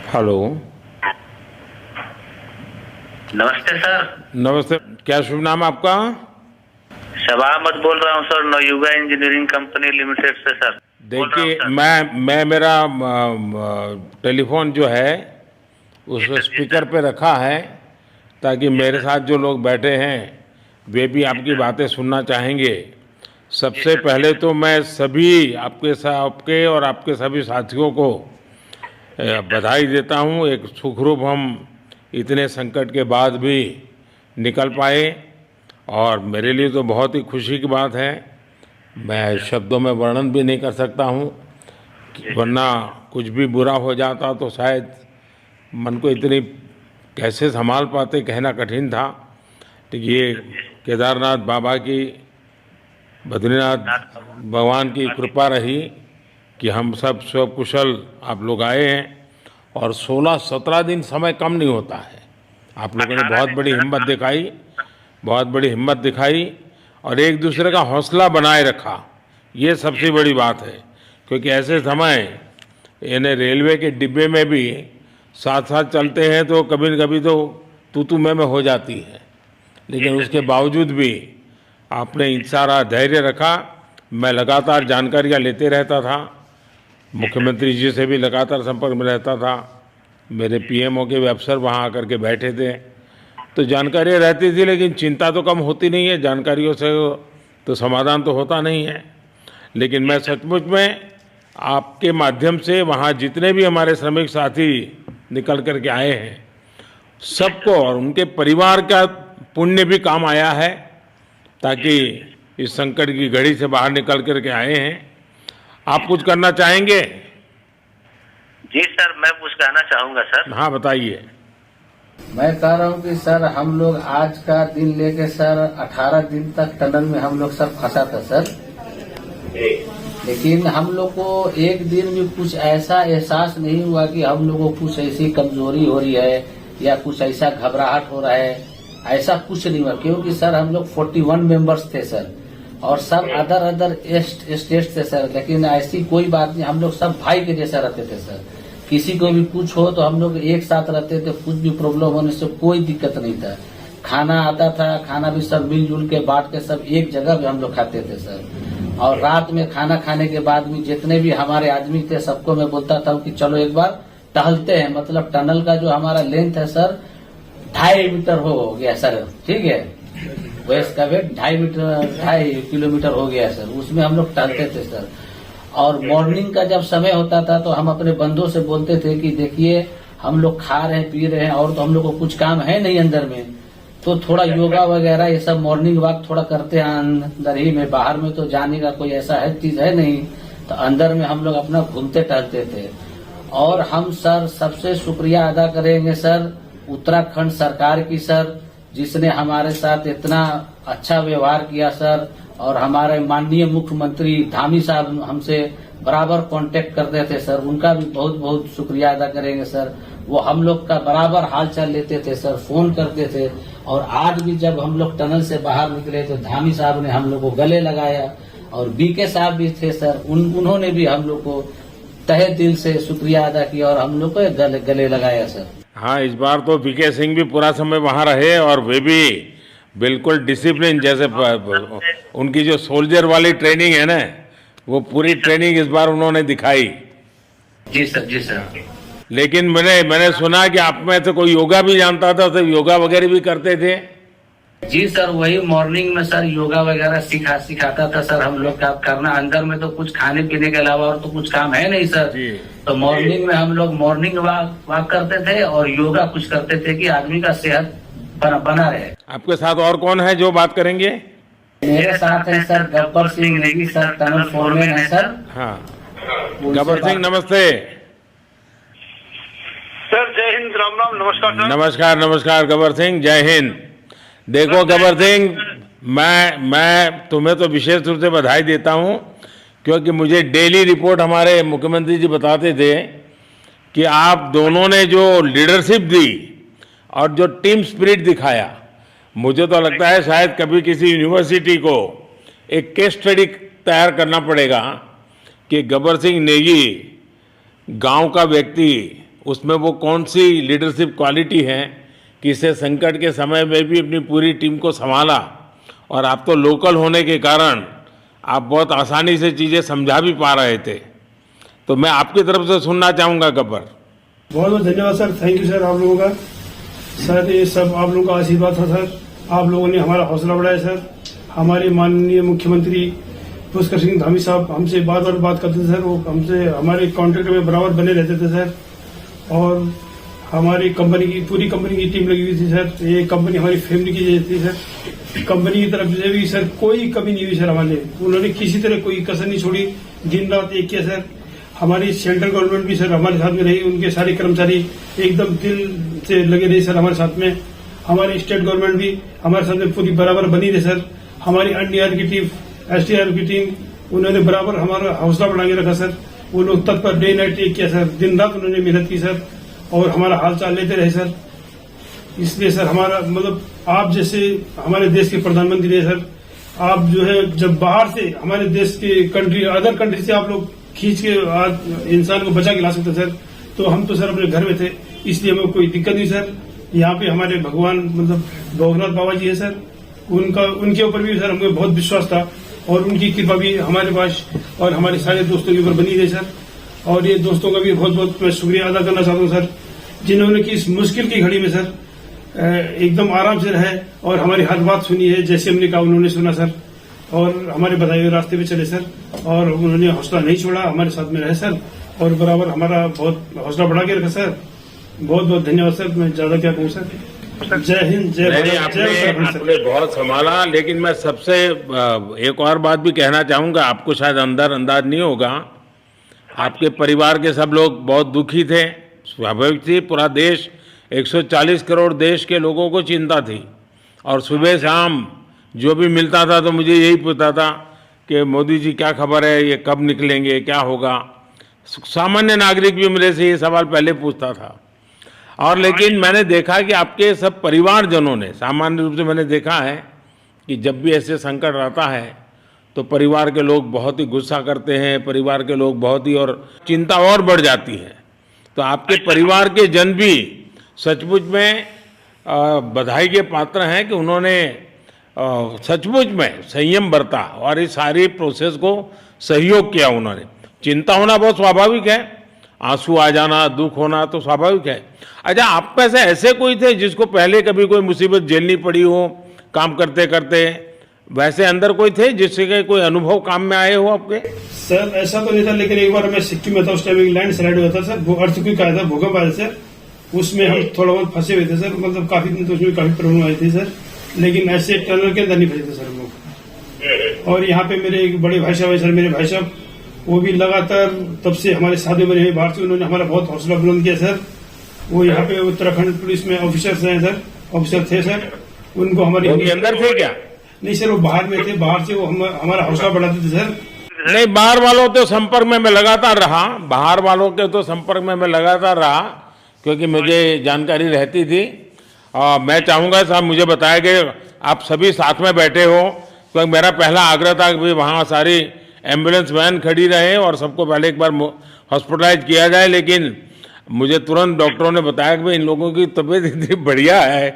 Hello. नमस्ते sir. नमस्ते। क्या शुभ नाम आपका? शबा अहमद बोल रहा हूँ sir, Navayuga engineering company limited से सर। बोल रहा हूँ देखिए, सर। मैं मेरा टेलीफोन जो है जी उस सर, जी स्पीकर सर। पे रखा है ताकि जी मेरे सर। साथ जो लोग बैठे हैं वे भी जी आपकी सर। बातें सुनना चाहेंगे। जी सबसे सर, जी पहले सर। तो मैं सभी आपके और आपके सभी साथियों को जी सर। बधाई देता हूँ। एक सुखरूप हम इतने संकट के बाद भी निकल जी पाए सर। और जी मेरे लिए तो बहुत ही खुशी की बात है। जी मैं सर। शब्दों में वर्णन भी नहीं कर सकता हूँ, जी सर। वरना कुछ भी बुरा हो जाता तो शायद मन को इतनी कैसे संभाल पाते कहना कठिन था। तो जी ये सर। जी सर। केदारनाथ बाबा की, बद्रीनाथ नाथ बाबा भगवान की कृपा की। कृपा रही कि हम सब कुशल आप लोग आए हैं। और 16-17 दिन समय कम नहीं होता है। आप लोगों ने 18 बहुत दिन बड़ी सर। हिम्मत दिखाई, बहुत बड़ी हिम्मत दिखाई और एक जी दूसरे सर। का हौसला बनाए रखा। ये जी सबसे सर। बड़ी बात है, क्योंकि जी ऐसे सर। समय यानी रेलवे के डिब्बे में भी साथ साथ जी चलते हैं तो कभी न कभी तो तू मैं हो जाती है, जी लेकिन सर। उसके जी सर। बावजूद भी आपने जी सर। सारा धैर्य रखा। मैं लगातार जी जानकारियाँ लेते रहता था, जी सर। जी मुख्यमंत्री जी सर। से भी लगातार संपर्क में रहता था। मेरे जी सर। पीएमओ के भी अफसर वहाँ आकर के बैठे थे, तो जी सर। जानकारियाँ रहती थी, लेकिन चिंता तो कम होती नहीं है। जानकारियों से तो समाधान तो होता नहीं है। लेकिन जी मैं सर। सचमुच में आपके माध्यम से वहाँ जितने भी हमारे श्रमिक साथी निकल कर के आए हैं जी सबको सर। और उनके परिवार का पुण्य भी काम आया है, जी ताकि सर। जी सर। इस संकट की घड़ी से बाहर निकल कर के आए हैं। आप जी कुछ सर। करना चाहेंगे? जी सर, मैं कुछ कहना चाहूँगा सर। हाँ, बताइए। मैं कह रहा हूँ कि सर हम लोग आज का दिन लेके सर 18 दिन तक टनल में हम लोग सब फंसा था सर। जी। लेकिन हम लोग को एक दिन भी कुछ ऐसा एहसास नहीं हुआ कि हम लोग को कुछ ऐसी कमजोरी हो रही है या कुछ ऐसा घबराहट हो रहा है। ऐसा कुछ नहीं हुआ, क्योंकि सर हम लोग 41 मेंबर्स थे सर, और सब अदर अदर स्टेट थे सर। लेकिन ऐसी कोई बात नहीं, हम लोग सब भाई के जैसा रहते थे सर। किसी को भी कुछ हो तो हम लोग एक साथ रहते थे, कुछ भी प्रॉब्लम होने से कोई दिक्कत नहीं था। खाना आता था, खाना भी सब मिलजुल के बांट के सब एक जगह भी हम लोग खाते थे सर। और रात में खाना खाने के बाद भी जितने भी हमारे आदमी थे सबको मैं बोलता था कि चलो एक बार टहलते हैं। मतलब टनल का जो हमारा लेंथ है सर 2.5 मीटर हो गया सर, ठीक है। वेस्ट का वेट 2.5 किलोमीटर हो गया सर। उसमें हम लोग टहलते थे सर। और मॉर्निंग का जब समय होता था तो हम अपने बंधुओं से बोलते थे कि देखिए हम लोग खा रहे हैं पी रहे हैं और तो हम लोग को कुछ काम है नहीं अंदर में, तो थोड़ा योगा वगैरह ये सब मॉर्निंग वॉक थोड़ा करते हैं अंदर ही में। बाहर में तो जाने का कोई ऐसा है चीज है नहीं, तो अंदर में हम लोग अपना घूमते टहलते थे। और हम सर सबसे शुक्रिया अदा करेंगे सर उत्तराखंड सरकार की सर, जिसने हमारे साथ इतना अच्छा व्यवहार किया सर। और हमारे माननीय मुख्यमंत्री धामी साहब हमसे बराबर कांटेक्ट करते थे सर, उनका भी बहुत बहुत शुक्रिया अदा करेंगे सर। वो हम लोग का बराबर हाल चाल लेते थे सर, फोन करते थे। और आज भी जब हम लोग टनल से बाहर निकले तो धामी साहब ने हम लोग को गले लगाया, और बीके साहब भी थे सर, उन्होंने भी हम लोग को तहे दिल से शुक्रिया अदा किया और हम लोग को गले लगाया सर। हाँ, इस बार तो बीके सिंह भी पूरा समय वहाँ रहे और वे भी बिल्कुल डिसिप्लिन, जैसे उनकी जो सोल्जर वाली ट्रेनिंग है ना, वो पूरी ट्रेनिंग इस बार उन्होंने दिखाई। जी सर। जी सर। लेकिन मैंने सुना कि आप में से कोई योगा भी जानता था, तो योगा वगैरह भी करते थे। जी सर, वही मॉर्निंग में सर योगा वगैरह सिखाता था सर। हम लोग का करना अंदर में तो कुछ खाने पीने के अलावा और तो कुछ काम है नहीं सर जी। तो मॉर्निंग में हम लोग मॉर्निंग वॉक करते थे और योगा कुछ करते थे कि आदमी का सेहत बना रहे। आपके साथ और कौन है जो बात करेंगे? मेरे साथ है sir Gabbar Singh Negi sir, tunnel foreman है सर। हाँ, गब्बर सिंह नमस्ते। सर जय हिंद, राम राम, नमस्कार सर। नमस्कार नमस्कार गब्बर सिंह, जय हिंद। देखो गब्बर सिंह, मैं तुम्हें तो विशेष रूप से बधाई देता हूँ, क्योंकि मुझे डेली रिपोर्ट हमारे मुख्यमंत्री जी बताते थे कि आप दोनों ने जो लीडरशिप दी और जो टीम स्पिरिट दिखाया, मुझे तो लगता है शायद कभी किसी यूनिवर्सिटी को एक केस स्टडी तैयार करना पड़ेगा कि गब्बर सिंह नेगी गांव का व्यक्ति उसमें वो कौन सी लीडरशिप क्वालिटी है कि इसे संकट के समय में भी अपनी पूरी टीम को संभाला, और आप तो लोकल होने के कारण आप बहुत आसानी से चीज़ें समझा भी पा रहे थे। तो मैं आपकी तरफ से सुनना चाहूँगा गब्बर। बहुत बहुत धन्यवाद सर, थैंक यू सर आप लोगों का। सर ये सब आप लोगों का आशीर्वाद था सर, आप लोगों ने हमारा हौसला बढ़ाया सर। हमारे माननीय मुख्यमंत्री पुष्कर सिंह धामी साहब हमसे बात करते थे सर, वो हमसे हमारे कॉन्ट्रैक्ट में बराबर बने रहते थे सर। और हमारी कंपनी की पूरी कंपनी की टीम लगी हुई थी सर, ये कंपनी हमारी फैमिली की जैसी थी सर। कंपनी की तरफ से भी सर कोई कमी नहीं हुई सर हमारे, उन्होंने किसी तरह कोई कसर नहीं छोड़ी, दिन रात एक किया सर। हमारी सेंट्रल गवर्नमेंट भी सर हमारे साथ में रही, उनके सारे कर्मचारी एकदम दिल से लगे रहे सर हमारे साथ में। हमारी स्टेट गवर्नमेंट भी हमारे साथ में पूरी बराबर बनी रही सर। हमारी एनडीआर की टीम, एसडीआर की टीम, उन्होंने बराबर हमारा हौसला बढ़ा के रखा सर। वो लोग तत्पर डे नाइट एक किया सर, दिन रात उन्होंने मेहनत की सर और हमारा हाल चाल लेते रहे सर। इसलिए सर हमारा मतलब आप जैसे हमारे देश के प्रधानमंत्री है सर, आप जो है जब बाहर से हमारे देश के कंट्री अदर कंट्री से आप लोग खींच के आज इंसान को बचा के ला सकते सर, तो हम तो सर अपने घर में थे, इसलिए हमें कोई दिक्कत नहीं सर। यहाँ पे हमारे भगवान मतलब भोगनाथ बाबा जी है सर, उनके ऊपर भी सर हमें बहुत विश्वास था और उनकी कृपा भी हमारे पास और हमारे सारे दोस्तों के ऊपर बनी रही सर। और ये दोस्तों का भी बहुत बहुत मैं शुक्रिया अदा करना चाहता हूँ सर, जिन्होंने कि इस मुश्किल की घड़ी में सर एकदम आराम से रहे और हमारी हर बात सुनी है, जैसे हमने कहा उन्होंने सुना सर और हमारे बताए हुए रास्ते पे चले सर। और उन्होंने हौसला नहीं छोड़ा, हमारे साथ में रहे सर और बराबर हमारा बहुत हौसला बढ़ा के रखा सर। बहुत बहुत धन्यवाद सर, मैं ज्यादा क्या कहूँ सर। जय हिंद, जय भारत, जय उत्तराखंड सर। आपने बहुत संभाला, लेकिन मैं सबसे एक और बात भी कहना चाहूँगा, आपको शायद अंदाज नहीं होगा, आपके परिवार के सब लोग बहुत दुखी थे, स्वाभाविक थी। पूरा देश 140 करोड़ देश के लोगों को चिंता थी और सुबह शाम जो भी मिलता था तो मुझे यही पूछता था कि मोदी जी क्या खबर है, ये कब निकलेंगे, क्या होगा। सामान्य नागरिक भी मेरे से ये सवाल पहले पूछता था। और लेकिन मैंने देखा कि आपके सब परिवारजनों ने, सामान्य रूप से मैंने देखा है कि जब भी ऐसे संकट आता है तो परिवार के लोग बहुत ही गुस्सा करते हैं, परिवार के लोग बहुत ही और चिंता और बढ़ जाती है। तो आपके परिवार के जन भी सचमुच में बधाई के पात्र हैं कि उन्होंने सचमुच में संयम बरता और इस सारी प्रोसेस को सहयोग किया उन्होंने। चिंता होना बहुत स्वाभाविक है, आंसू आ जाना, दुख होना तो स्वाभाविक है। अच्छा, आप में से ऐसे कोई थे जिसको पहले कभी कोई मुसीबत झेलनी पड़ी हो काम करते करते, वैसे अंदर कोई थे जिससे कोई अनुभव काम में आए हो आपके? सर ऐसा तो नहीं था, लेकिन एक बार मैं सिक्किम में था, उस टाइम लैंड स्लाइड हुआ था सर, वो अर्थक्वेक आया था, भूकंप आया सर, उसमें हम थोड़ा बहुत फंसे हुए थे सर, मतलब काफी दिन तो उसमें काफी प्रॉब्लम आई थी सर, लेकिन ऐसे टनल के अंदर नहीं फंसे थे सर हम लोग। और यहाँ पे मेरे एक बड़े भाई साहब है सर, मेरे भाई साहब वो भी लगातार तब से हमारे साथ में रहे बाहर से, उन्होंने हमारा बहुत हौसला बुलंद किया सर। वो यहाँ पे उत्तराखंड पुलिस में ऑफिसर्स हैं सर, ऑफिसर थे सर, उनको हमारे अंदर थे क्या? नहीं सर, वो बाहर में थे, बाहर से वो हमारा हौसला बढ़ाते थे सर। नहीं, बाहर वालों तो संपर्क में मैं लगातार रहा, बाहर वालों के तो संपर्क में मैं लगातार रहा क्योंकि मुझे जानकारी रहती थी। और मैं चाहूँगा साहब मुझे बताया कि आप सभी साथ में बैठे हो, क्योंकि मेरा पहला आग्रह था कि वहाँ सारी एम्बुलेंस वैन खड़ी रहे और सबको पहले एक बार हॉस्पिटलाइज किया जाए, लेकिन मुझे तुरंत डॉक्टरों ने बताया कि भाई इन लोगों की तबीयत इतनी बढ़िया है,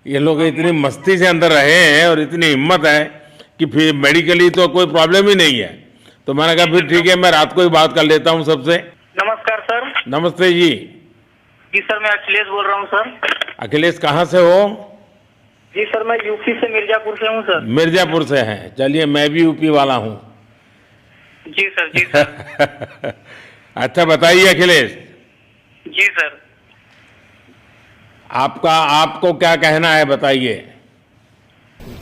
ये लोग इतनी मस्ती से अंदर रहे हैं और इतनी हिम्मत है कि फिर मेडिकली तो कोई प्रॉब्लम ही नहीं है। तो मैंने कहा फिर ठीक है, मैं रात को ही बात कर लेता हूँ सबसे। नमस्कार सर। नमस्ते जी। जी सर, मैं अखिलेश बोल रहा हूँ सर। अखिलेश कहाँ से हो? जी सर, मैं यूपी से मिर्जापुर से हूँ सर। मिर्जापुर से हैं, चलिए मैं भी यूपी वाला हूँ। जी सर, जी सर। अच्छा बताइए अखिलेश। जी सर। आपको क्या कहना है, बताइए।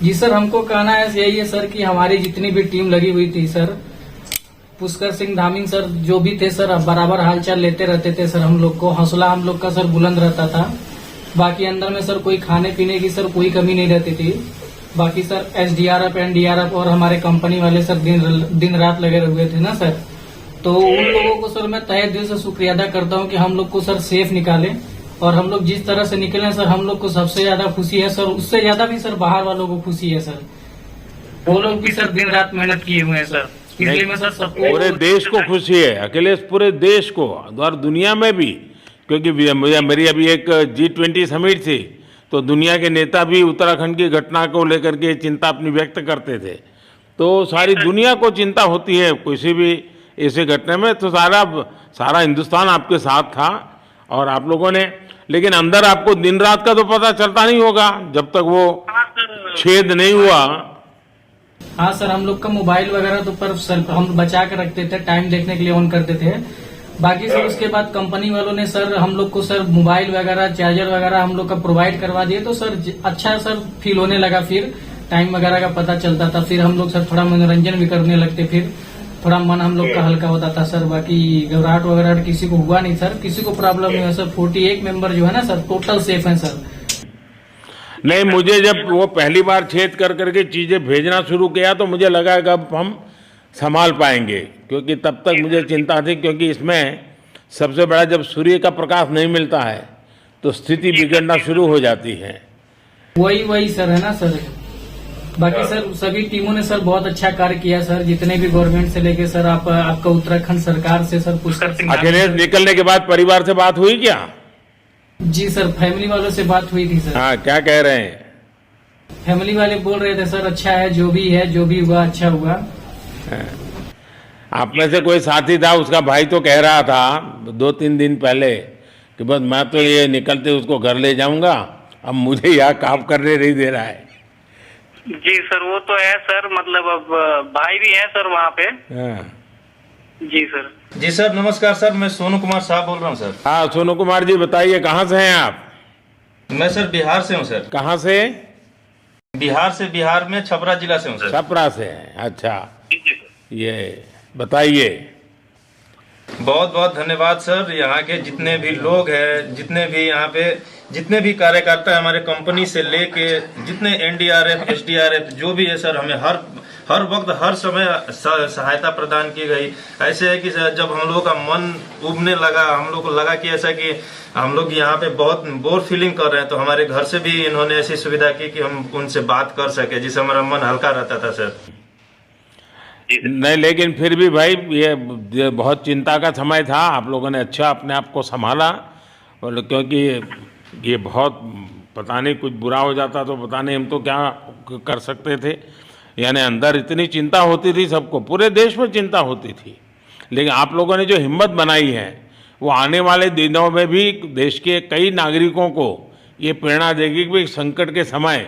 जी सर, हमको कहना है यही है सर कि हमारी जितनी भी टीम लगी हुई थी सर, पुष्कर सिंह धामी सर जो भी थे सर, बराबर हालचाल लेते रहते थे सर, हम लोग को हौसला हम लोग का सर बुलंद रहता था। बाकी अंदर में सर कोई खाने पीने की सर कोई कमी नहीं रहती थी। बाकी सर एसडीआरएफ, एनडीआरएफ और हमारे कंपनी वाले सर दिन रात लगे हुए थे ना सर, तो उन लोगों को सर मैं तहे दिल से शुक्रिया अदा करता हूँ कि हम लोग को सर सेफ निकाले। और हम लोग जिस तरह से निकले सर, हम लोग को सबसे ज्यादा खुशी है सर, उससे ज्यादा भी सर बाहर वालों को खुशी है सर, वो लोग भी सर दिन रात मेहनत किए हुए हैं सर। इसलिए मैं सर सबको, पूरे देश को खुशी है अखिलेश, पूरे देश को और दुनिया में भी क्योंकि मेरी अभी एक G20 समिट थी, तो दुनिया के नेता भी उत्तराखंड की घटना को लेकर के चिंता अपनी व्यक्त करते थे। तो सारी दुनिया को चिंता होती है किसी भी ऐसे घटना में, तो सारा हिंदुस्तान आपके साथ था और आप लोगों ने, लेकिन अंदर आपको दिन रात का तो पता चलता नहीं होगा जब तक वो छेद नहीं हुआ। हाँ सर, हम लोग का मोबाइल वगैरह तो पर सर हम बचा कर रखते थे, टाइम देखने के लिए ऑन करते थे। बाकी सर उसके बाद कंपनी वालों ने सर हम लोग को सर मोबाइल वगैरह, चार्जर वगैरह हम लोग का प्रोवाइड करवा दिए, तो सर अच्छा सर फील होने लगा। फिर टाइम वगैरह का पता चलता था, फिर हम लोग सर थोड़ा मनोरंजन भी करने लगते, फिर थोड़ा मन हम लोग का हल्का होता था सर। बाकी घबराहट वगैरह किसी को हुआ नहीं सर, किसी को प्रॉब्लम नहीं है सर। 48 मेंबर जो है ना सर, टोटल सेफ हैं सर। नहीं, मुझे जब वो पहली बार छेद कर करके चीजें भेजना शुरू किया तो मुझे लगा कि अब हम संभाल पाएंगे, क्योंकि तब तक मुझे चिंता थी, क्योंकि इसमें सबसे बड़ा जब सूर्य का प्रकाश नहीं मिलता है तो स्थिति बिगड़ना शुरू हो जाती है। वही सर है ना सर। बाकी सर सभी टीमों ने सर बहुत अच्छा कार्य किया सर, जितने भी गवर्नमेंट से लेके सर आपका उत्तराखंड सरकार से सर पुष्कर। अखिलेश निकलने के बाद परिवार से बात हुई क्या? जी सर, फैमिली वालों से बात हुई थी सर। हाँ, क्या कह रहे हैं? फैमिली वाले बोल रहे थे सर अच्छा है, जो भी हुआ अच्छा हुआ। आप में से कोई साथी था, उसका भाई तो कह रहा था 2-3 दिन पहले कि बस मैं तो ये निकलते उसको घर ले जाऊंगा, अब मुझे यहाँ काम करने नहीं दे रहा है। जी सर, वो तो है सर, मतलब अब भाई भी है सर वहाँ पे। हाँ जी सर। जी सर, नमस्कार सर, मैं सोनू कुमार साहब बोल रहा हूँ सर। हाँ, सोनू कुमार जी बताइए, कहाँ से हैं आप? मैं सर बिहार से हूँ सर। कहाँ से? बिहार में छपरा जिला से हूँ सर। छपरा से हैं, अच्छा। ये बताइए। बहुत बहुत धन्यवाद सर। यहाँ के जितने भी लोग हैं, जितने भी यहाँ पे जितने भी कार्यकर्ता है, हमारे कंपनी से लेके जितने NDRF SDRF जो भी है सर, हमें हर वक्त हर समय सहायता प्रदान की गई। ऐसे है कि सर जब हम लोगों का मन उबने लगा, हम लोग को लगा कि ऐसा कि हम लोग यहाँ पे बहुत बोर फीलिंग कर रहे हैं, तो हमारे घर से भी इन्होंने ऐसी सुविधा की कि हम उनसे बात कर सके, जिससे हमारा मन हल्का रहता था सर। नहीं, लेकिन फिर भी भाई ये बहुत चिंता का समय था, आप लोगों ने अच्छा अपने आप को संभाला, और क्योंकि ये बहुत पता नहीं कुछ बुरा हो जाता तो पता नहीं हम तो क्या कर सकते थे। यानी अंदर इतनी चिंता होती थी, सबको, पूरे देश में चिंता होती थी, लेकिन आप लोगों ने जो हिम्मत बनाई है वो आने वाले दिनों में भी देश के कई नागरिकों को ये प्रेरणा देगी कि भाई संकट के समय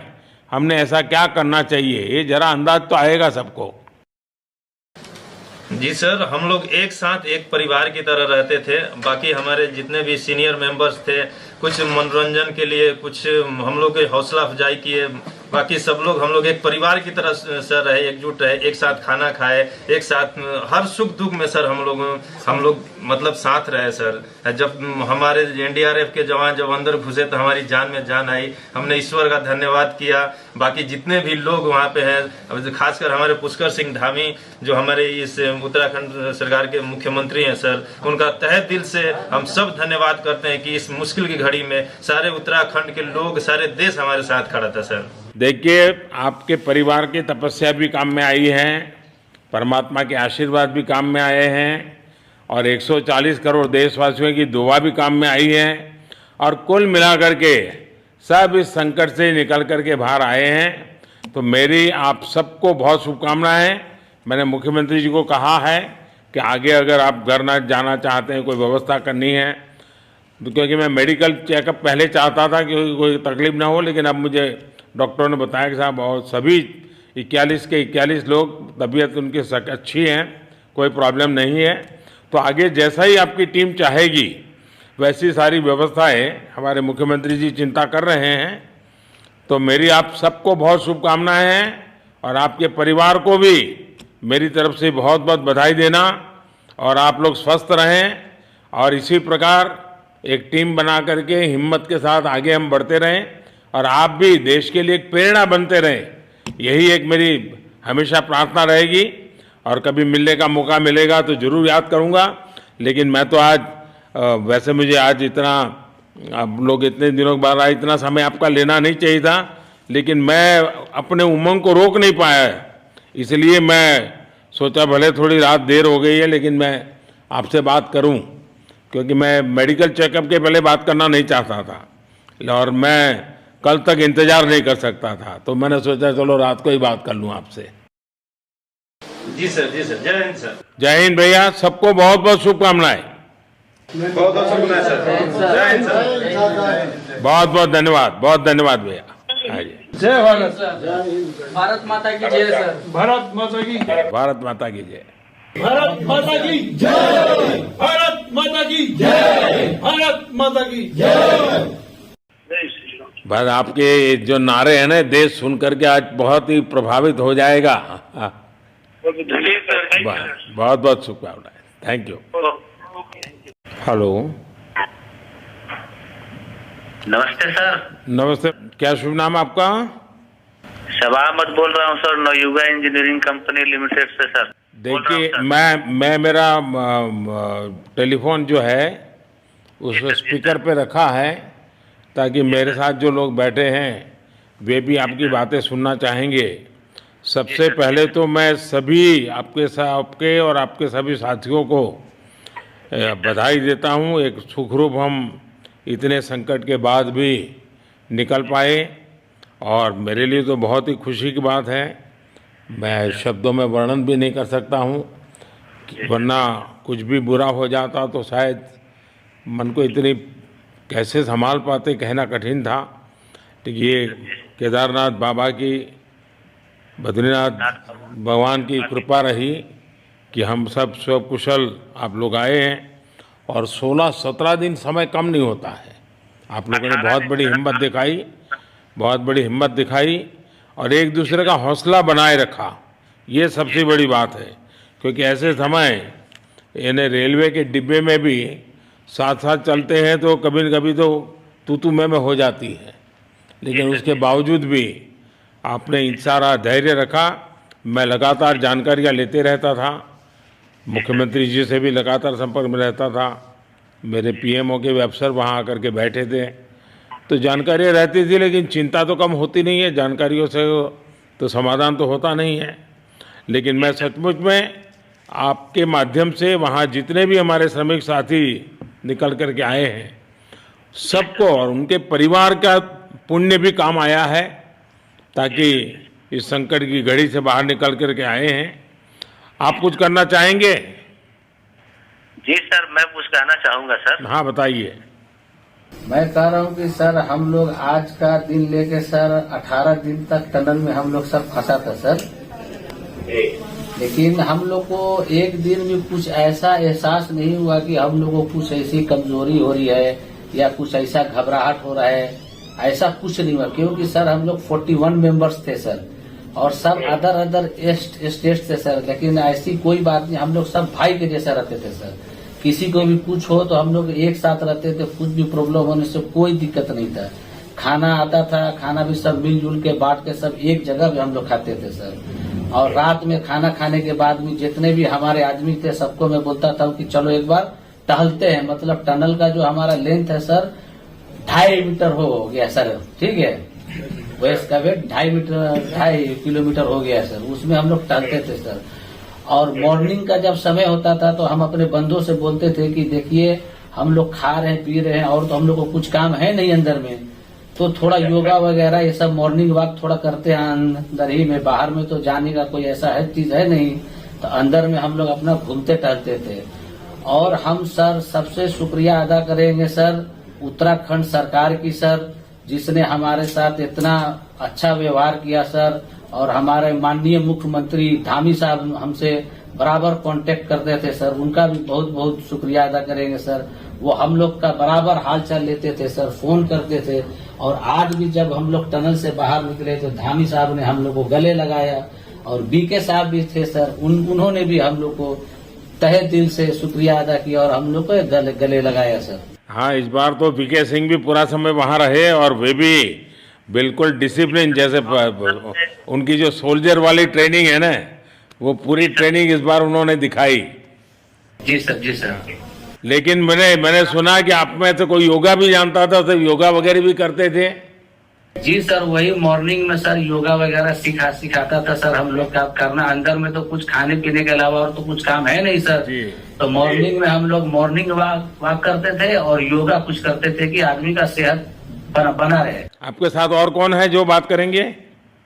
हमने ऐसा क्या करना चाहिए। ये जरा अंदाज तो आएगा सबको। जी सर, हम लोग एक साथ एक परिवार की तरह रहते थे। बाकी हमारे जितने भी सीनियर मेंबर्स थे, कुछ मनोरंजन के लिए, कुछ हम लोग के हौसला अफजाई किए। बाकी सब लोग हम लोग एक परिवार की तरह सर रहे, एकजुट रहे, एक साथ खाना खाए, एक साथ हर सुख दुख में सर हम लोग मतलब साथ रहे सर। जब हमारे NDRF के जवान जब अंदर घुसे तो हमारी जान में जान आई, हमने ईश्वर का धन्यवाद किया। बाकी जितने भी लोग वहाँ पे हैं, खासकर हमारे पुष्कर सिंह धामी जो हमारे इस उत्तराखंड सरकार के मुख्यमंत्री हैं सर, उनका तहे दिल से हम सब धन्यवाद करते हैं कि इस मुश्किल की घड़ी में सारे उत्तराखंड के लोग, सारे देश हमारे साथ खड़ा था सर। देखिए, आपके परिवार की तपस्या भी काम में आई है, परमात्मा के आशीर्वाद भी काम में आए हैं, और 140 करोड़ देशवासियों की दुआ भी काम में आई है, और कुल मिलाकर के सब इस संकट से निकल करके बाहर आए हैं। तो मेरी आप सबको बहुत शुभकामनाएं। मैंने मुख्यमंत्री जी को कहा है कि आगे अगर आप घर न जाना चाहते हैं, कोई व्यवस्था करनी है, तो क्योंकि मैं मेडिकल चेकअप पहले चाहता था कि कोई तकलीफ ना हो, लेकिन अब मुझे डॉक्टरों ने बताया कि साहब और सभी 41 के 41 लोग तबीयत उनकी अच्छी है, कोई प्रॉब्लम नहीं है। तो आगे जैसा ही आपकी टीम चाहेगी वैसी सारी व्यवस्थाएं हमारे मुख्यमंत्री जी चिंता कर रहे हैं। तो मेरी आप सबको बहुत शुभकामनाएं हैं, और आपके परिवार को भी मेरी तरफ से बहुत बहुत बधाई देना, और आप लोग स्वस्थ रहें, और इसी प्रकार एक टीम बना करके हिम्मत के साथ आगे हम बढ़ते रहें, और आप भी देश के लिए एक प्रेरणा बनते रहें। यही एक मेरी हमेशा प्रार्थना रहेगी, और कभी मिलने का मौका मिलेगा तो ज़रूर याद करूँगा। लेकिन मैं तो आज वैसे मुझे आज इतना, आप लोग इतने दिनों के बाद इतना समय आपका लेना नहीं चाहिए था, लेकिन मैं अपने उमंग को रोक नहीं पाया, इसलिए मैं सोचा भले थोड़ी रात देर हो गई है लेकिन मैं आपसे बात करूं। क्योंकि मैं मेडिकल चेकअप के पहले बात करना नहीं चाहता था और मैं कल तक इंतजार नहीं कर सकता था, तो मैंने सोचा चलो रात को ही बात कर लूं आपसे। जी सर, जय हिंद सर। जय हिंद भैया, सबको बहुत बहुत शुभकामनाएं। बहुत बहुत शुक्रिया सर। जय हिंद सर। बहुत बहुत धन्यवाद भैया। हाँ जी। जय भारत। भारत माता की जय सर। भारत माता की भारत माता की जय। भारत माता की जय। भारत माता की जय। भारत माता की जय। बस आपके जो नारे हैं ना, देश सुन करके आज बहुत ही प्रभावित हो जाएगा। बहुत बहुत शुभकामनाएं। Thank you. हेलो, नमस्ते सर। नमस्ते। क्या शुभ नाम आपका? शबा अहमद बोल रहा हूँ sir, Navayuga engineering company limited से सर। देखिए, मैं मेरा टेलीफोन जो है उस स्पीकर पे रखा है, ताकि मेरे साथ जो लोग बैठे हैं वे भी आपकी बातें सुनना चाहेंगे। सबसे पहले तो मैं सभी आपके और आपके सभी साथियों को बधाई देता हूं। एक सुखरूप हम इतने संकट के बाद भी निकल पाए, और मेरे लिए तो बहुत ही खुशी की बात है। मैं शब्दों में वर्णन भी नहीं कर सकता हूं, वरना कुछ भी बुरा हो जाता तो शायद मन को इतनी कैसे संभाल पाते, कहना कठिन था। तो ये केदारनाथ बाबा की, बद्रीनाथ भगवान की कृपा रही कि हम सब कुशल आप लोग आए हैं, और 16-17 दिन समय कम नहीं होता है। आप लोगों ने बहुत बड़ी हिम्मत दिखाई और एक दूसरे का हौसला बनाए रखा। ये सबसे बड़ी बात है, क्योंकि ऐसे समय यानी रेलवे के डिब्बे में भी साथ साथ चलते हैं तो कभी न कभी तो तू मैं हो जाती है, लेकिन उसके बावजूद भी आपने सारा धैर्य रखा। मैं लगातार जानकारियाँ लेते रहता था, मुख्यमंत्री जी से भी लगातार संपर्क में रहता था, मेरे पीएमओ के अफसर वहाँ आकर के बैठे थे, तो जानकारियाँ रहती थी, लेकिन चिंता तो कम होती नहीं है। जानकारियों से तो समाधान तो होता नहीं है। लेकिन मैं सचमुच में आपके माध्यम से वहाँ जितने भी हमारे श्रमिक साथी निकल कर के आए हैं, सबको और उनके परिवार का पुण्य भी काम आया है, ताकि इस संकट की घड़ी से बाहर निकल कर के आए हैं। आप कुछ करना चाहेंगे? जी सर, मैं कुछ कहना चाहूँगा सर। हाँ, बताइए। मैं कह रहा हूँ कि सर हम लोग आज का दिन लेके सर 18 दिन तक टनल में हम लोग सब फंसा था सर, लेकिन हम लोग को एक दिन भी कुछ ऐसा एहसास नहीं हुआ कि हम लोगों को कुछ ऐसी कमजोरी हो रही है या कुछ ऐसा घबराहट हो रहा है। ऐसा कुछ नहीं हुआ, क्योंकि सर हम लोग 41 मेंबर्स थे सर, और सब अदर स्टेट से सर, लेकिन ऐसी कोई बात नहीं। हम लोग सब भाई के जैसा रहते थे सर। किसी को भी कुछ हो तो हम लोग एक साथ रहते थे, कुछ भी प्रॉब्लम होने से कोई दिक्कत नहीं था। खाना आता था, खाना भी सब मिलजुल के बांट के सब एक जगह भी हम लोग खाते थे सर। और रात में खाना खाने के बाद भी जितने भी हमारे आदमी थे सबको मैं बोलता था कि चलो एक बार टहलते हैं। मतलब टनल का जो हमारा लेंथ है सर 2.5 मीटर हो गया सर, ठीक है, वेस्ट का वेट 2.5 किलोमीटर हो गया सर। उसमें हम लोग टहलते थे सर। और मॉर्निंग का जब समय होता था तो हम अपने बंधुओं से बोलते थे कि देखिए हम लोग खा रहे हैं, पी रहे हैं, और तो हम लोग को कुछ काम है नहीं अंदर में, तो थोड़ा योगा वगैरह ये सब मॉर्निंग वॉक थोड़ा करते हैं अंदर ही में। बाहर में तो जाने का कोई ऐसा है चीज है नहीं, तो अंदर में हम लोग अपना घूमते टहलते थे। और हम सर सबसे शुक्रिया अदा करेंगे सर उत्तराखंड सरकार की सर, जिसने हमारे साथ इतना अच्छा व्यवहार किया सर। और हमारे माननीय मुख्यमंत्री धामी साहब हमसे बराबर कांटेक्ट करते थे सर, उनका भी बहुत बहुत शुक्रिया अदा करेंगे सर। वो हम लोग का बराबर हाल चाल लेते थे सर, फोन करते थे। और आज भी जब हम लोग टनल से बाहर निकले तो धामी साहब ने हम लोग को गले लगाया, और बीके साहब भी थे सर, उन्होंने भी हम लोग को तहे दिल से शुक्रिया अदा किया और हम लोग को गले लगाया सर। हाँ, इस बार तो बीके सिंह भी पूरा समय वहाँ रहे, और वे भी बिल्कुल डिसिप्लिन, जैसे उनकी जो सोल्जर वाली ट्रेनिंग है ना, वो पूरी ट्रेनिंग इस बार उन्होंने दिखाई। जी सर, जी सर। लेकिन मैंने सुना कि आप में तो कोई योगा भी जानता था, तो योगा वगैरह भी करते थे। जी सर, वही मॉर्निंग में सर योगा वगैरह सिखाता था सर हम लोग का करना। अंदर में तो कुछ खाने पीने के अलावा और तो कुछ काम है नहीं सर। जी। तो मॉर्निंग में हम लोग मॉर्निंग वॉक करते थे और योगा कुछ करते थे कि आदमी का सेहत बना रहे। आपके साथ और कौन है जो बात करेंगे?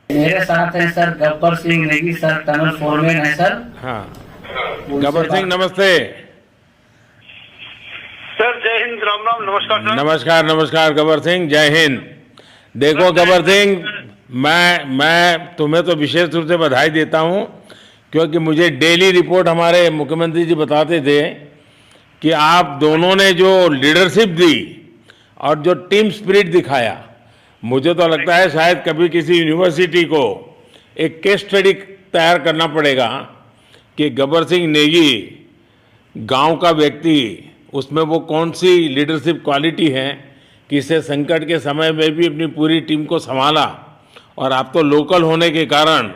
मेरे साथ है sir Gabbar Singh Negi sir, tunnel foreman है सर। हाँ, गब्बर सिंह नमस्ते। सर जय हिंद, राम राम, नमस्कार सर। नमस्कार नमस्कार गब्बर सिंह, जय हिंद। देखो गब्बर सिंह, मैं तुम्हें तो विशेष रूप से बधाई देता हूं, क्योंकि मुझे डेली रिपोर्ट हमारे मुख्यमंत्री जी बताते थे कि आप दोनों ने जो लीडरशिप दी और जो टीम स्पिरिट दिखाया, मुझे तो लगता है शायद कभी किसी यूनिवर्सिटी को एक केस स्टडी तैयार करना पड़ेगा कि गब्बर सिंह नेगी गांव का व्यक्ति, उसमें वो कौन सी लीडरशिप क्वालिटी है कि इसे संकट के समय में भी अपनी पूरी टीम को संभाला। और आप तो लोकल होने के कारण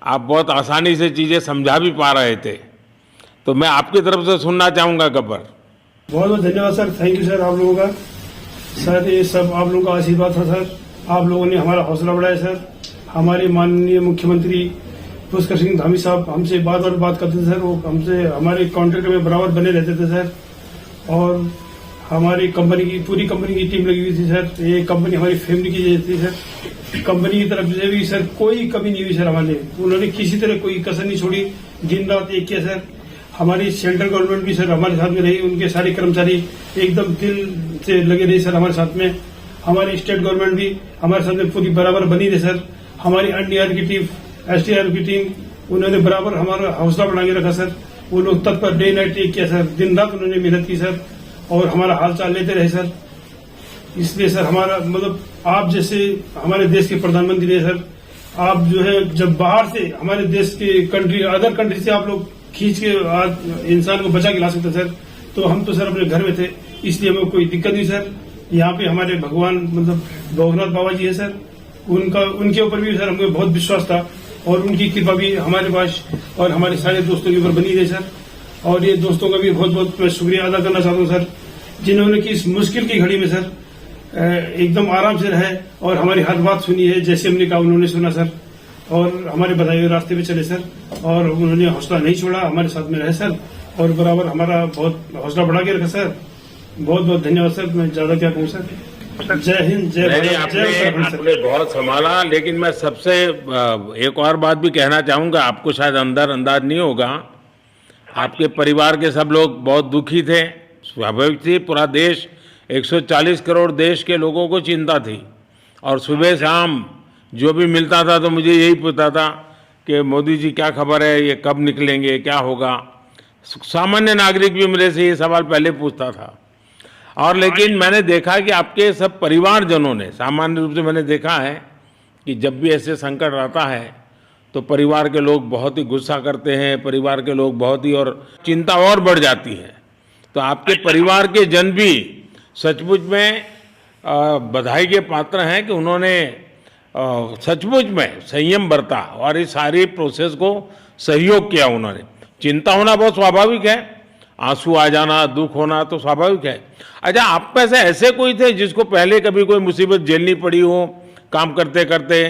आप बहुत आसानी से चीज़ें समझा भी पा रहे थे। तो मैं आपकी तरफ से सुनना चाहूँगा गब्बर। बहुत बहुत धन्यवाद सर, थैंक यू सर आप लोगों का। सर ये सब आप लोगों का आशीर्वाद था सर, आप लोगों ने हमारा हौसला बढ़ाया सर। हमारे माननीय मुख्यमंत्री पुष्कर सिंह धामी साहब हमसे बात करते थे सर, वो हमसे हमारे कॉन्ट्रैक्ट में बराबर बने रहते थे सर। और हमारी पूरी कंपनी की टीम लगी हुई थी सर। ये कंपनी हमारी फैमिली की जैसी थी सर। कंपनी की तरफ से भी सर कोई कमी नहीं हुई सर हमारे, उन्होंने किसी तरह कोई कसर नहीं छोड़ी, दिन रात एक किया सर। हमारी सेंट्रल गवर्नमेंट भी सर हमारे साथ में रही, उनके सारे कर्मचारी एकदम दिल से लगे रहे सर हमारे साथ में। हमारी स्टेट गवर्नमेंट भी हमारे साथ में पूरी बराबर बनी रही सर। हमारी एनडीआर की टीम, एसडीआर की टीम, उन्होंने बराबर हमारा हौसला बढ़ा के रखा सर। वो लोग तत्पर डे नाइट एक किया सर, दिन रात उन्होंने मेहनत की सर और हमारा हाल चाल लेते रहे सर। इसलिए सर हमारा मतलब आप जैसे हमारे देश के प्रधानमंत्री है सर, आप जो है जब बाहर से हमारे देश के अदर कंट्री से आप लोग खींच के इंसान को बचा के ला सकते सर, तो हम तो सर अपने घर में थे, इसलिए हमें कोई दिक्कत नहीं सर। यहाँ पे हमारे भगवान मतलब भोगनाथ बाबा जी है सर, उनके ऊपर भी सर हमें बहुत विश्वास था और उनकी कृपा भी हमारे पास और हमारे सारे दोस्तों के ऊपर बनी रही सर। और ये दोस्तों का भी बहुत बहुत मैं शुक्रिया अदा करना चाहता हूँ सर, जिन्होंने कि इस मुश्किल की घड़ी में सर एकदम आराम से रहे और हमारी हर बात सुनी है, जैसे हमने कहा उन्होंने सुना सर और हमारे बताए हुए रास्ते पे चले सर। और उन्होंने हौसला नहीं छोड़ा, हमारे साथ में रहे सर और बराबर हमारा बहुत हौसला बढ़ा के रखा सर। बहुत बहुत धन्यवाद सर, मैं ज्यादा क्या कहूँ सर। जय हिंद, जय भारत, जय उत्तराखंड आपने बहुत संभाला, लेकिन मैं सबसे एक और बात भी कहना चाहूँगा, आपको शायद अंदाज नहीं होगा, आपके परिवार के सब लोग बहुत दुखी थे, स्वाभाविक थी। पूरा देश 140 करोड़ देश के लोगों को चिंता थी और सुबह शाम जो भी मिलता था तो मुझे यही पूछता था कि मोदी जी क्या खबर है, ये कब निकलेंगे, क्या होगा। सामान्य नागरिक भी मेरे से ये सवाल पहले पूछता था। और लेकिन मैंने देखा कि आपके सब परिवारजनों ने, सामान्य रूप से मैंने देखा है कि जब भी ऐसे संकट आता है तो परिवार के लोग बहुत ही गुस्सा करते हैं, परिवार के लोग बहुत ही और चिंता और बढ़ जाती है। तो आपके परिवार के जन भी सचमुच में बधाई के पात्र हैं कि उन्होंने सचमुच में संयम बरता और इस सारी प्रोसेस को सहयोग किया उन्होंने। चिंता होना बहुत स्वाभाविक है, आंसू आ जाना, दुख होना तो स्वाभाविक है। अच्छा, आप में से ऐसे कोई थे जिसको पहले कभी कोई मुसीबत झेलनी पड़ी हो काम करते करते?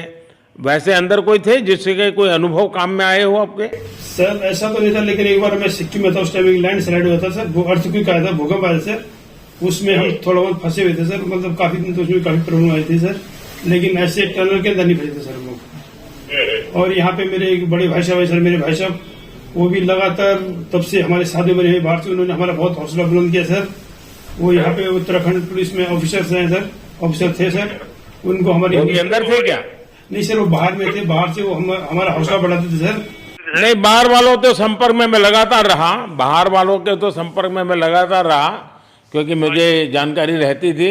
वैसे अंदर कोई थे जिससे कोई अनुभव काम में आए हो आपके? सर ऐसा तो नहीं था, लेकिन एक बार मैं सिक्किम में था, उस टाइम एक लैंड स्लाइड हुआ था सर, वो अर्थक्वेक आया था, भूकंप आया सर, उसमें हम थोड़ा बहुत फंसे हुए थे सर। मतलब काफी दिन तो उसमें काफी प्रॉब्लम आई थी सर, लेकिन ऐसे टनल के अंदर नहीं फंसे थे सर हम लोग। और यहाँ पे मेरे एक बड़े भाई साहब है सर, मेरे भाई साहब वो भी लगातार तब से हमारे साथ बने हुए बाहर से, उन्होंने हमारा बहुत हौसला बुलंद किया सर। वो यहाँ पे उत्तराखंड पुलिस में ऑफिसर्स हैं सर, ऑफिसर थे सर, उनको हमारे अंदर थे क्या? नहीं सर, वो बाहर में थे, बाहर से वो हमारा हौसला बढ़ाते थे सर। नहीं, बाहर वालों तो संपर्क में मैं लगातार रहा, बाहर वालों के तो संपर्क में मैं लगातार रहा क्योंकि मुझे जानकारी रहती थी।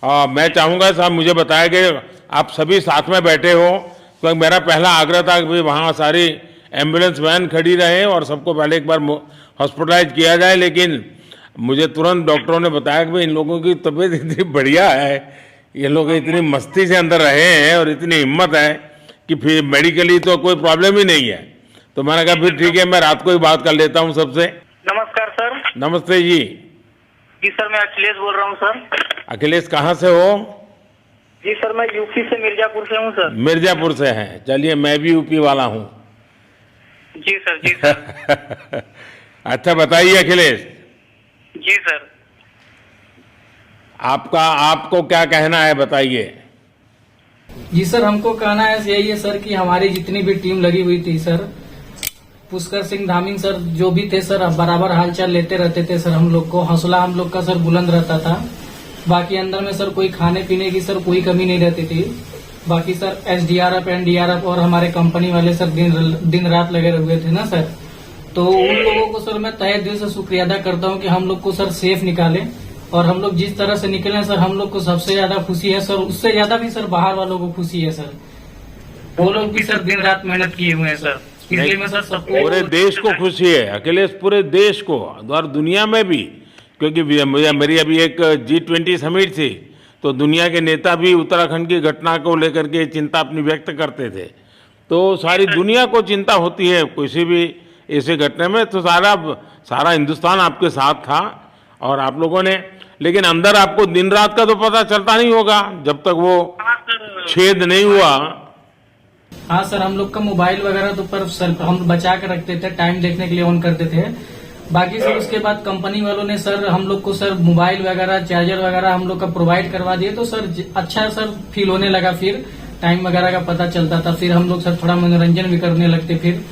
मैं चाहूँगा साहब, मुझे बताया कि आप सभी साथ में बैठे हो, तो मेरा पहला आग्रह था कि वहाँ सारी एम्बुलेंस वैन खड़ी रहे और सबको पहले एक बार हॉस्पिटलाइज किया जाए। लेकिन मुझे तुरंत डॉक्टरों ने बताया कि इन लोगों की तबीयत इतनी बढ़िया है, ये लोग इतनी मस्ती से अंदर रहे हैं और इतनी हिम्मत है कि फिर मेडिकली तो कोई प्रॉब्लम ही नहीं है। तो मैंने कहा फिर ठीक है, मैं रात को ही बात कर लेता हूँ सबसे। नमस्कार सर। नमस्ते जी। जी सर, मैं अखिलेश बोल रहा हूँ सर। अखिलेश कहाँ से हो? जी सर, मैं यूपी से मिर्जापुर से हूँ सर। मिर्जापुर से हैं, चलिए मैं भी यूपी वाला हूँ। जी सर, जी सर। अच्छा बताइए अखिलेश, जी सर। आपको क्या कहना है, बताइए। जी सर, हमको कहना है यही है सर कि हमारी जितनी भी टीम लगी हुई थी सर, पुष्कर सिंह धामी सर जो भी थे सर, बराबर हालचाल लेते रहते थे सर। हम लोग को हौसला हम लोग का सर बुलंद रहता था। बाकी अंदर में सर कोई खाने पीने की सर कोई कमी नहीं रहती थी। बाकी सर एसडीआरएफ, एनडीआरएफ और हमारे कंपनी वाले सर दिन रात लगे हुए थे ना सर। तो उन लोगों को सर मैं तहे दिल से शुक्रिया अदा करता हूँ कि हम लोग को सर सेफ निकाले। और हम लोग जिस तरह से निकले सर, हम लोग को सबसे ज्यादा खुशी है सर। उससे ज्यादा भी सर बाहर वालों को खुशी है सर। वो लोग भी सर दिन रात मेहनत किए हुए हैं सर। इसलिए मैं सर सबको, पूरे देश को खुशी है अखिलेश, पूरे देश को और दुनिया में भी, क्योंकि मेरी अभी एक G20 समिट थी, तो दुनिया के नेता भी उत्तराखंड की घटना को लेकर के चिंता अपनी व्यक्त करते थे। तो सारी दुनिया को चिंता होती है किसी भी ऐसे घटने में, तो सारा हिंदुस्तान आपके साथ था और आप लोगों ने, लेकिन अंदर आपको दिन रात का तो पता चलता नहीं होगा जब तक वो छेद नहीं हुआ। हाँ सर, हम लोग का मोबाइल वगैरह तो पर सर हम बचा के रखते थे, टाइम देखने के लिए ऑन करते थे। बाकी सर उसके बाद कंपनी वालों ने सर हम लोग को सर मोबाइल वगैरह, चार्जर वगैरह हम लोग का प्रोवाइड करवा दिए। तो सर अच्छा सर फील होने लगा, फिर टाइम वगैरह का पता चलता था। फिर हम लोग सर थोड़ा मनोरंजन भी करने लगते, फिर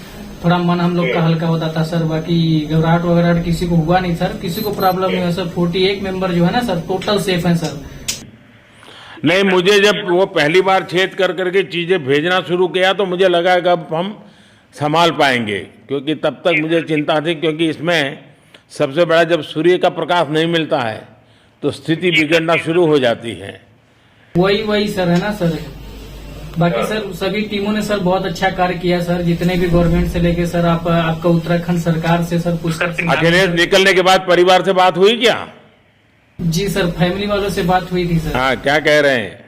थोड़ा मन हम लोग का हल्का होता था सर। बाकी घबराहट वगैरह किसी को हुआ नहीं सर, किसी को प्रॉब्लम नहीं है सर। 48 मेंबर जो है ना सर, टोटल सेफ है सर। नहीं, मुझे जब वो पहली बार छेद कर करके चीजें भेजना शुरू किया तो मुझे लगा कि अब हम संभाल पाएंगे, क्योंकि तब तक मुझे चिंता थी, क्योंकि इसमें सबसे बड़ा जब सूर्य का प्रकाश नहीं मिलता है तो स्थिति बिगड़ना शुरू हो जाती है। वही सर है ना सर। बाकी सर सभी टीमों ने सर बहुत अच्छा कार्य किया सर, जितने भी गवर्नमेंट से लेके सर आपका उत्तराखंड सरकार से सर पुष्कर सिंह। अखिलेश, निकलने के बाद परिवार से बात हुई क्या? जी सर, फैमिली वालों से बात हुई थी सर। हाँ, क्या कह रहे हैं?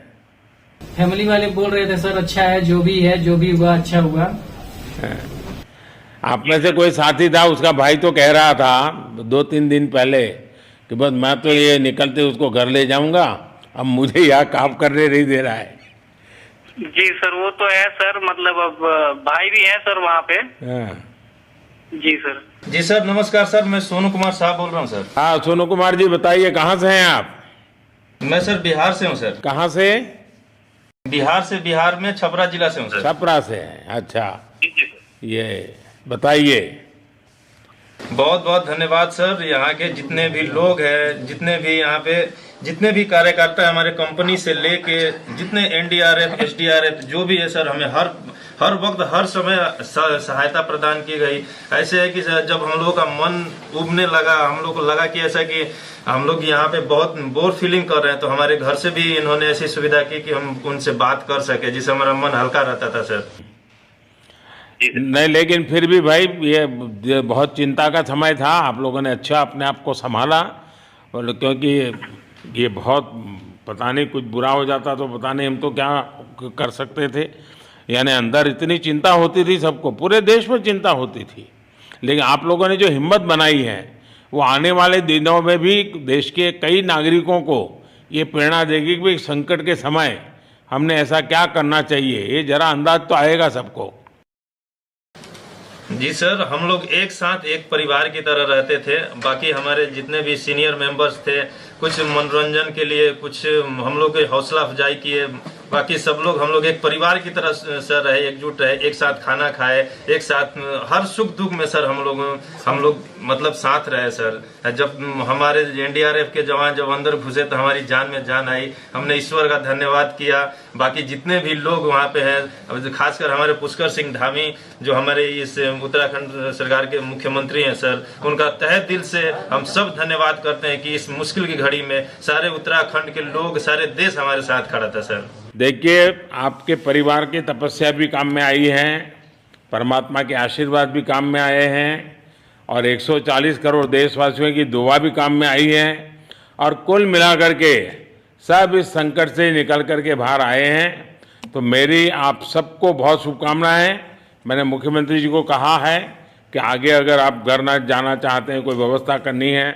फैमिली वाले बोल रहे थे सर अच्छा है, जो भी है, जो भी हुआ अच्छा हुआ। आप में से कोई साथी था, उसका भाई तो कह रहा था 2-3 दिन पहले कि बस मैं तो ये निकलते उसको घर ले जाऊंगा, अब मुझे यहाँ काम करने नहीं दे रहा है। जी सर, वो तो है सर, मतलब अब भाई भी है सर वहाँ पे। हाँ जी सर। जी सर, नमस्कार सर, मैं सोनू कुमार साहब बोल रहा हूँ सर। हाँ, सोनू कुमार जी बताइए, कहाँ से हैं आप? मैं सर बिहार से हूँ सर। कहाँ से? बिहार में छपरा जिला से हूँ सर। छपरा से हैं, अच्छा। ये बताइए। बहुत बहुत धन्यवाद सर। यहाँ के जितने भी लोग हैं, जितने भी यहाँ पे जितने भी कार्यकर्ता हमारे कंपनी से लेके जितने एनडीआरएफ, एसडीआरएफ जो भी है सर, हमें हर वक्त हर समय सहायता प्रदान की गई। ऐसे है कि सर जब हम लोगों का मन उबने लगा, हम लोग को लगा कि ऐसा कि हम लोग यहाँ पे बहुत बोर फीलिंग कर रहे हैं, तो हमारे घर से भी इन्होंने ऐसी सुविधा की कि हम उनसे बात कर सके, जिससे हमारा मन हल्का रहता था सर। नहीं, लेकिन फिर भी भाई ये बहुत चिंता का समय था, आप लोगों ने अच्छा अपने आप को संभाला, और क्योंकि ये बहुत पता नहीं कुछ बुरा हो जाता तो पता नहीं हम तो क्या कर सकते थे। यानी अंदर इतनी चिंता होती थी, सबको, पूरे देश में चिंता होती थी, लेकिन आप लोगों ने जो हिम्मत बनाई है वो आने वाले दिनों में भी देश के कई नागरिकों को ये प्रेरणा देगी कि संकट के समय हमने ऐसा क्या करना चाहिए। ये जरा अंदाज तो आएगा सबको। जी सर, हम लोग एक साथ एक परिवार की तरह रहते थे। बाकी हमारे जितने भी सीनियर मेंबर्स थे, कुछ मनोरंजन के लिए, कुछ हम लोग के हौसला अफजाई किए। बाकी सब लोग हम लोग एक परिवार की तरह सर रहे, एकजुट रहे, एक साथ खाना खाए, एक साथ हर सुख दुख में सर हम लोग मतलब साथ रहे सर। जब हमारे एनडीआरएफ के जवान जब अंदर घुसे तो हमारी जान में जान आई, हमने ईश्वर का धन्यवाद किया। बाकी जितने भी लोग वहाँ पे हैं, खासकर हमारे पुष्कर सिंह धामी जो हमारे इस उत्तराखंड सरकार के मुख्यमंत्री हैं सर, उनका तहे दिल से हम सब धन्यवाद करते हैं कि इस मुश्किल की घड़ी में सारे उत्तराखंड के लोग, सारे देश हमारे साथ खड़ा था सर। देखिए, आपके परिवार की तपस्या भी काम में आई है, परमात्मा के आशीर्वाद भी काम में आए हैं, और 140 करोड़ देशवासियों की दुआ भी काम में आई है, और कुल मिलाकर के सब इस संकट से निकल करके बाहर आए हैं। तो मेरी आप सबको बहुत शुभकामनाएं। मैंने मुख्यमंत्री जी को कहा है कि आगे अगर आप घर ना जाना चाहते हैं, कोई व्यवस्था करनी है,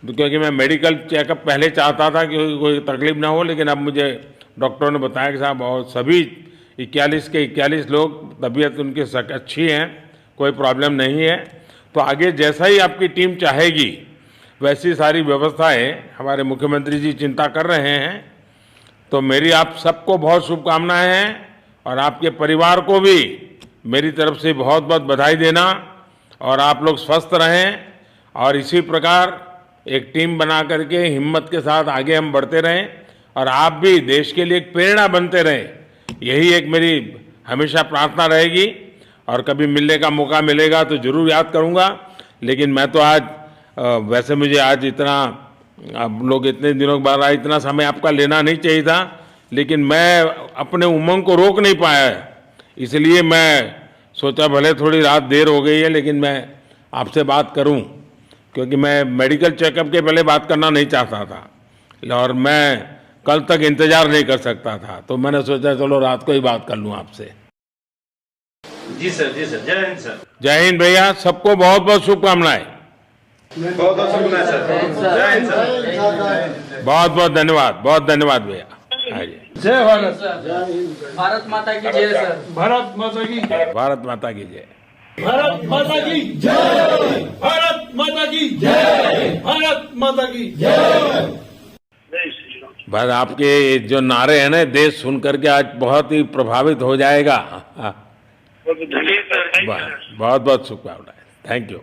क्योंकि मैं मेडिकल चेकअप पहले चाहता था कि कोई तकलीफ ना हो, लेकिन अब मुझे डॉक्टरों ने बताया कि साहब और सभी 41 के 41 लोग तबीयत उनकी अच्छी है, कोई प्रॉब्लम नहीं है। तो आगे जैसा ही आपकी टीम चाहेगी वैसी सारी व्यवस्थाएं हमारे मुख्यमंत्री जी चिंता कर रहे हैं। तो मेरी आप सबको बहुत शुभकामनाएं हैं और आपके परिवार को भी मेरी तरफ से बहुत बहुत बधाई देना। और आप लोग स्वस्थ रहें और इसी प्रकार एक टीम बना करके हिम्मत के साथ आगे हम बढ़ते रहें और आप भी देश के लिए एक प्रेरणा बनते रहें, यही एक मेरी हमेशा प्रार्थना रहेगी। और कभी मिलने का मौका मिलेगा तो जरूर याद करूंगा। लेकिन मैं तो आज वैसे मुझे आज इतना, आप लोग इतने दिनों के बाद आए, इतना समय आपका लेना नहीं चाहिए था, लेकिन मैं अपने उमंग को रोक नहीं पाया, इसलिए मैं सोचा भले थोड़ी रात देर हो गई है लेकिन मैं आपसे बात करूं, क्योंकि मैं मेडिकल चेकअप के पहले बात करना नहीं चाहता था और मैं कल तक इंतजार नहीं कर सकता था। तो मैंने सोचा चलो रात को ही बात कर लूं आपसे। जी सर, जय हिंद सर। जय हिंद भैया, सबको बहुत बहुत शुभकामनाएं। बहुत बहुत शुभकामनाएं सर। जय हिंद सर। बहुत बहुत धन्यवाद भैया। हाँ जी, जय भारत। भारत माता की जय सर। भारत माता की जय। भारत माता की जय। भारत माता की जय। भारत माता की जय। भारत माता की जय। बस आपके जो नारे हैं ना, देश सुन करके आज बहुत ही प्रभावित हो जाएगा। जी सर, बहुत बहुत शुभकामनाएं। Thank you.